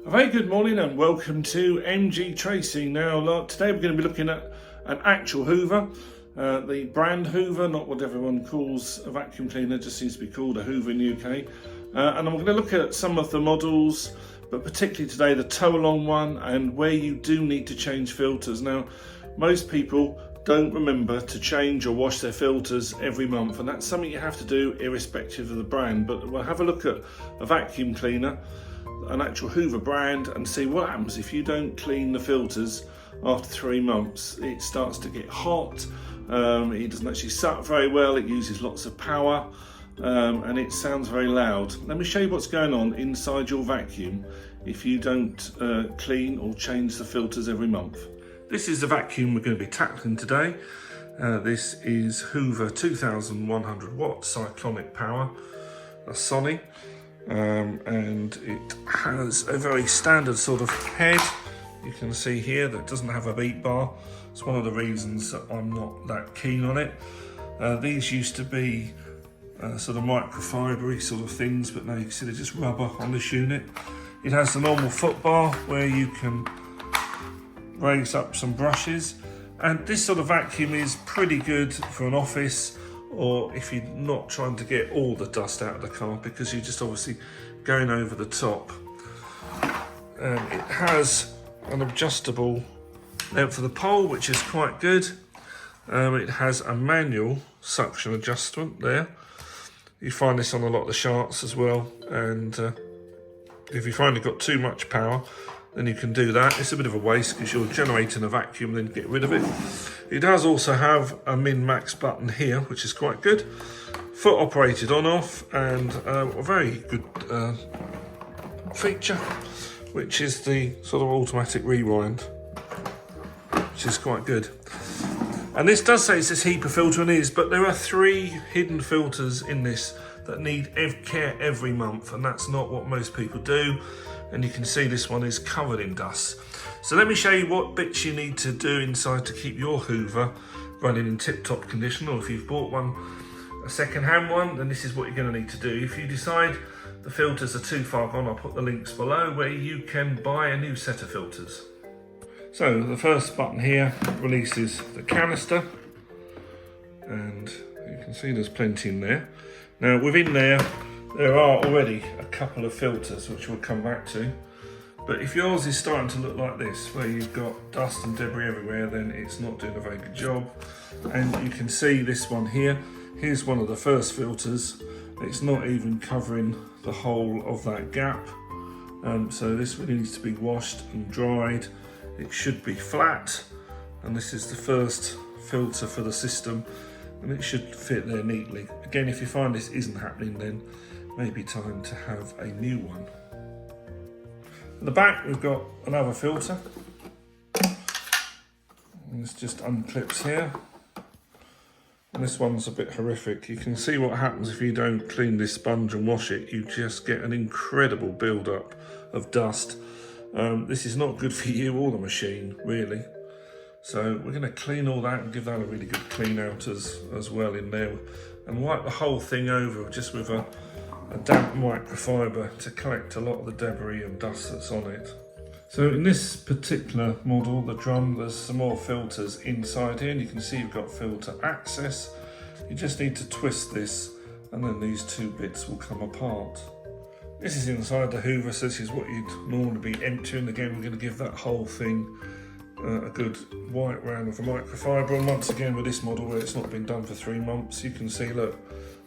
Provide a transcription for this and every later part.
A very good morning and welcome to MGTracey. Now, today we're going to be looking at an actual Hoover, the brand Hoover, not what everyone calls a vacuum cleaner, just seems to be called a Hoover in the UK. And I'm going to look at some of the models, but particularly today the tow-along one and where you do need to change filters. Now, most people don't remember to change or wash their filters every month, and that's something you have to do irrespective of the brand. But we'll have a look at a vacuum cleaner, an actual Hoover brand, and see what happens if you don't clean the filters after 3 months. It starts to get hot, it doesn't actually suck very well, it uses lots of power, and it sounds very loud. Let me show you what's going on inside your vacuum if you don't clean or change the filters every month. This is the vacuum we're going to be tackling today. This is Hoover 2100 watt cyclonic power, a sonix. And it has a very standard sort of head. You can see here that it doesn't have a beat bar. It's one of the reasons that I'm not that keen on it. These used to be sort of microfibery sort of things, but now you can see they're just rubber on this unit. It has the normal foot bar where you can raise up some brushes, and this sort of vacuum is pretty good for an office, or if you're not trying to get all the dust out of the car, because you're just obviously going over the top. It has an adjustable length of the pole, which is quite good. It has a manual suction adjustment there. You find this on a lot of the Sharks as well, and if you find you've got too much power, then you can do that. It's a bit of a waste because you're generating a vacuum and then get rid of it. It does also have a min-max button here, which is quite good. Foot operated on-off, and a very good feature, which is the sort of automatic rewind, which is quite good. And this does say it's this HEPA filter, and is, but there are 3 hidden filters in this that need care every month, and that's not what most people do. And you can see this one is covered in dust. So let me show you what bits you need to do inside to keep your Hoover running in tip-top condition, or if you've bought one, a second-hand one, then this is what you're going to need to do. If you decide the filters are too far gone, I'll put the links below where you can buy a new set of filters. So the first button here releases the canister, and you can see there's plenty in there. Now within there are already a couple of filters which we'll come back to, but if yours is starting to look like this, where you've got dust and debris everywhere, then it's not doing a very good job. And you can see this one here, here's one of the first filters. It's not even covering the whole of that gap, so this really needs to be washed and dried. It should be flat, and this is the first filter for the system, and it should fit there neatly. Again, if you find this isn't happening, then maybe time to have a new one. At the back we've got another filter, and this just unclips here, and this one's a bit horrific. You can see what happens if you don't clean this sponge and wash it. You just get an incredible build-up of dust. This is not good for you or the machine, really. So we're going to clean all that and give that a really good clean out as well in there, and wipe the whole thing over just with a damp microfiber to collect a lot of the debris and dust that's on it. So in this particular model, the drum, there's some more filters inside here, and you can see you've got filter access. You just need to twist this, and then these 2 bits will come apart. This is inside the Hoover, so this is what you'd normally be emptying. Again, we're going to give that whole thing a good wipe round with a microfiber, and once again with this model where it's not been done for 3 months, you can see, look,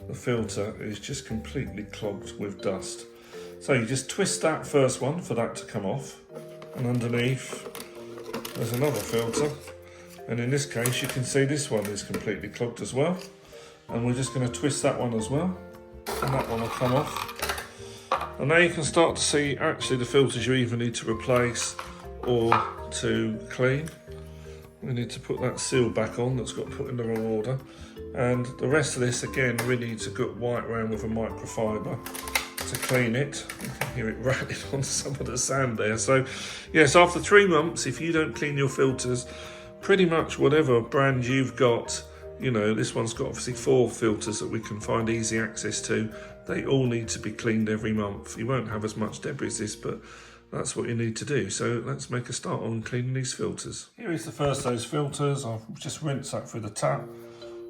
the filter is just completely clogged with dust. So you just twist that first one for that to come off, and underneath there's another filter, and in this case you can see this one is completely clogged as well, and we're just going to twist that one as well, and that one will come off. And now you can start to see actually the filters you either need to replace or to clean. We need to put that seal back on that's got put in the wrong order, and the rest of this again really needs a good wipe round with a microfiber to clean it. You can hear it rattling on some of the sand there. So yes, after 3 months, if you don't clean your filters, pretty much whatever brand you've got, you know, this one's got obviously 4 filters that we can find easy access to. They all need to be cleaned every month. You won't have as much debris as this, but that's what you need to do. So let's make a start on cleaning these filters. Here is the first of those filters. I've just rinsed that through the tap,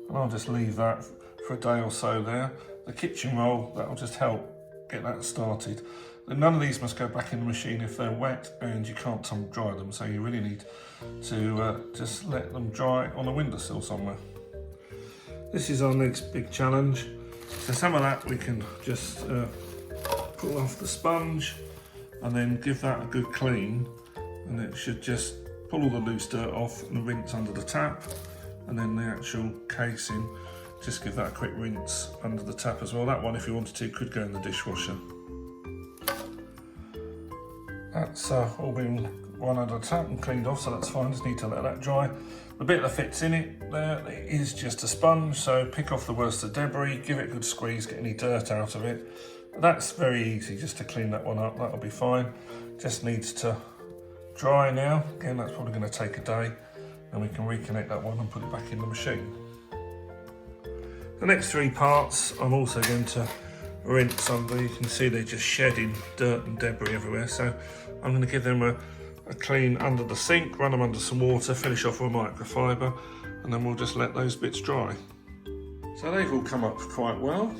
and I'll just leave that for a day or so there. The kitchen roll, that'll just help get that started. None of these must go back in the machine if they're wet, and you can't tumble dry them, so you really need to just let them dry on a windowsill somewhere. This is our next big challenge. So some of that we can just pull off the sponge and then give that a good clean, and it should just pull all the loose dirt off and rinse under the tap, and then the actual casing, just give that a quick rinse under the tap as well. That one, if you wanted to, could go in the dishwasher. That's all been run under the tap and cleaned off, so that's fine. Just need to let that dry. The bit that fits in it there is just a sponge, so pick off the worst of the debris, give it a good squeeze, get any dirt out of it. That's very easy just to clean that one up, that'll be fine. Just needs to dry now. Again, that's probably going to take a day, and we can reconnect that one and put it back in the machine. The next three parts I'm also going to rinse under. You can see they're just shedding dirt and debris everywhere, so I'm going to give them a clean under the sink, run them under some water, finish off with a microfiber, and then we'll just let those bits dry. So they've all come up quite well.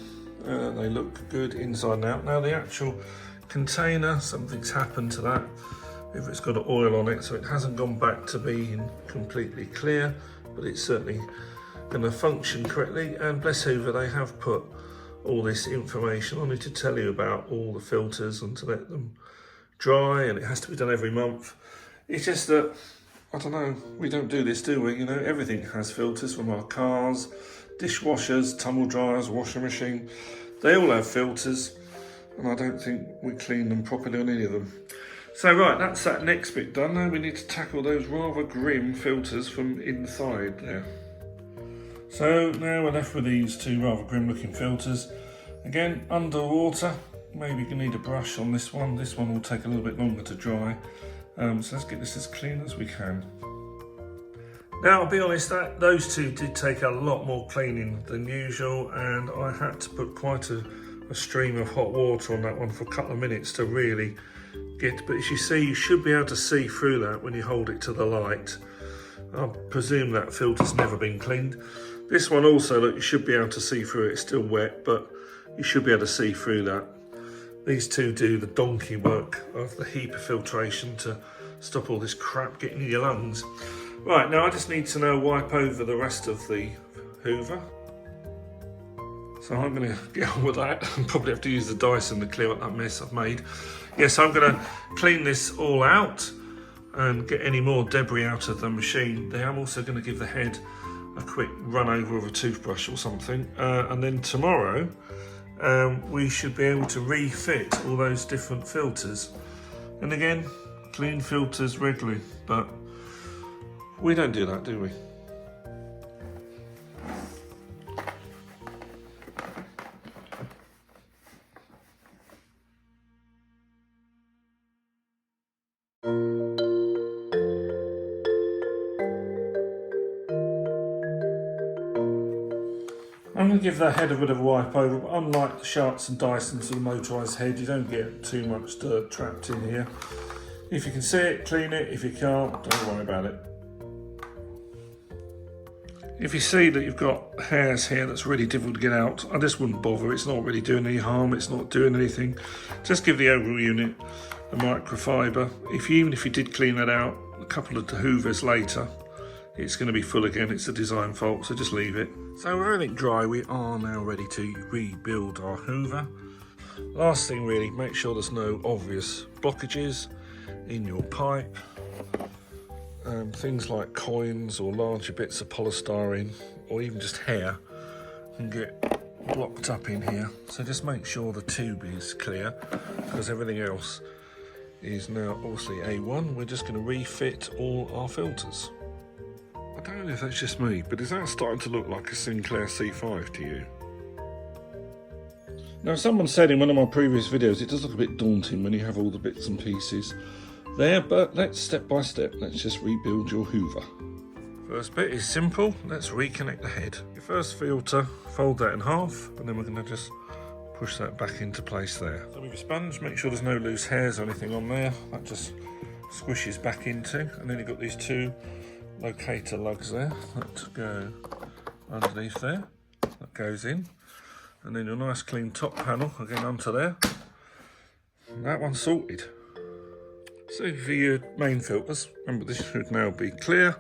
They look good inside and out. Now the actual container, something's happened to that. If it's got oil on it, so it hasn't gone back to being completely clear, but it's certainly going to function correctly. And bless Hoover, they have put all this information on it to tell you about all the filters and to let them dry, and it has to be done every month. It's just that, I don't know, we don't do this, do we? You know, everything has filters, from our cars, dishwashers, tumble dryers, washing machine. They all have filters, and I don't think we clean them properly on any of them. So right, that's that next bit done. Now we need to tackle those rather grim filters from inside there. So now we're left with these two rather grim looking filters. Again, underwater. Maybe you need a brush on this one. This one will take a little bit longer to dry. So let's get this as clean as we can. Now, I'll be honest, those two did take a lot more cleaning than usual, and I had to put quite a stream of hot water on that one for a couple of minutes to really get, but as you see, you should be able to see through that when you hold it to the light. I presume that filter's never been cleaned. This one also, look, you should be able to see through it. It's still wet, but you should be able to see through that. These two do the donkey work of the HEPA filtration to stop all this crap getting in your lungs. Right, now I just need to now wipe over the rest of the Hoover. So I'm going to get on with that and probably have to use the Dyson to clear up that mess I've made. Yes, I'm going to clean this all out and get any more debris out of the machine. Then I'm also going to give the head a quick run over with a toothbrush or something. And then tomorrow, we should be able to refit all those different filters. And again, clean filters regularly, but we don't do that, do we? I'm going to give the head a bit of a wipe over, but unlike the Sharps and Dysons with the motorised head, you don't get too much dirt trapped in here. If you can see it, clean it. If you can't, don't worry about it. If you see that you've got hairs here that's really difficult to get out, I just wouldn't bother. It's not really doing any harm. It's not doing anything. Just give the overall unit a microfiber. Even if you did clean that out a couple of Hoovers later, it's going to be full again. It's a design fault, so just leave it. So with everything dry, we are now ready to rebuild our Hoover. Last thing really, make sure there's no obvious blockages in your pipe. Things like coins or larger bits of polystyrene or even just hair can get blocked up in here. So just make sure the tube is clear, because everything else is now obviously A1. We're just going to refit all our filters. I don't know if that's just me, but is that starting to look like a Sinclair C5 to you? Now, someone said in one of my previous videos it does look a bit daunting when you have all the bits and pieces there, but let's step by step, let's just rebuild your Hoover. First bit is simple. Let's reconnect the head. Your first filter, fold that in half, and then we're going to just push that back into place there. So with your sponge, make sure there's no loose hairs or anything on there. That just squishes back into, and then you've got these two locator lugs there that go underneath there. That goes in, and then your nice clean top panel again onto there. And that one's sorted. So for your main filters, remember this should now be clear.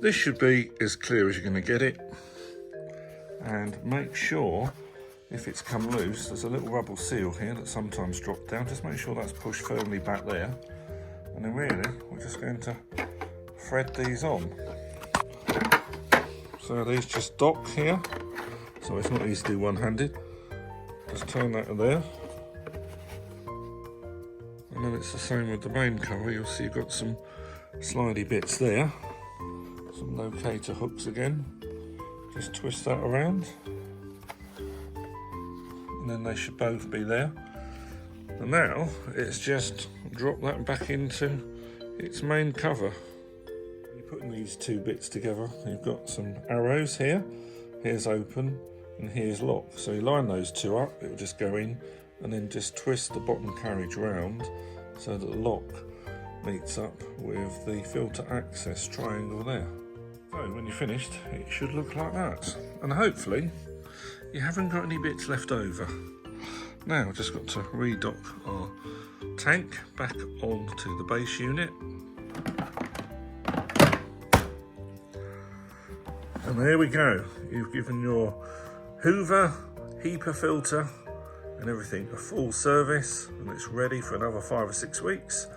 This should be as clear as you're going to get it. And make sure, if it's come loose, there's a little rubber seal here that sometimes drops down. Just make sure that's pushed firmly back there. And then really, we're just going to thread these on. So these just dock here. So it's not easy to do one-handed. Just turn that to there. And then it's the same with the main cover. You'll see you've got some slidey bits there. Some locator hooks again. Just twist that around. And then they should both be there. And now it's just drop that back into its main cover. You're putting these two bits together. You've got some arrows here. Here's open and here's lock. So you line those two up, it will just go in, and then just twist the bottom carriage round so that the lock meets up with the filter access triangle there. So when you're finished, it should look like that. And hopefully you haven't got any bits left over. Now just got to redock our tank back onto the base unit. And there we go. You've given your Hoover HEPA filter and everything a full service, and it's ready for another 5 or 6 weeks.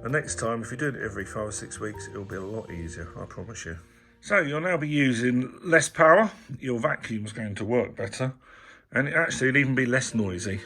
And next time, if you do it every 5 or 6 weeks, it'll be a lot easier, I promise you. So you'll now be using less power, your vacuum's going to work better, and it'll even be less noisy.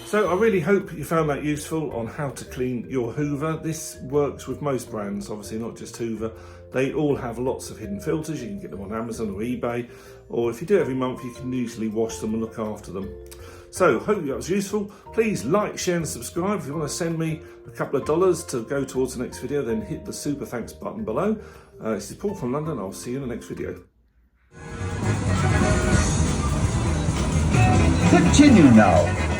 So I really hope you found that useful on how to clean your Hoover. This works with most brands, obviously not just Hoover. They all have lots of hidden filters. You can get them on Amazon or eBay, or if you do it every month, you can usually wash them and look after them. So hope that was useful. Please like, share and subscribe. If you want to send me a couple of dollars to go towards the next video, then hit the super thanks button below. This is Paul from London. I'll see you in the next video. Continue now.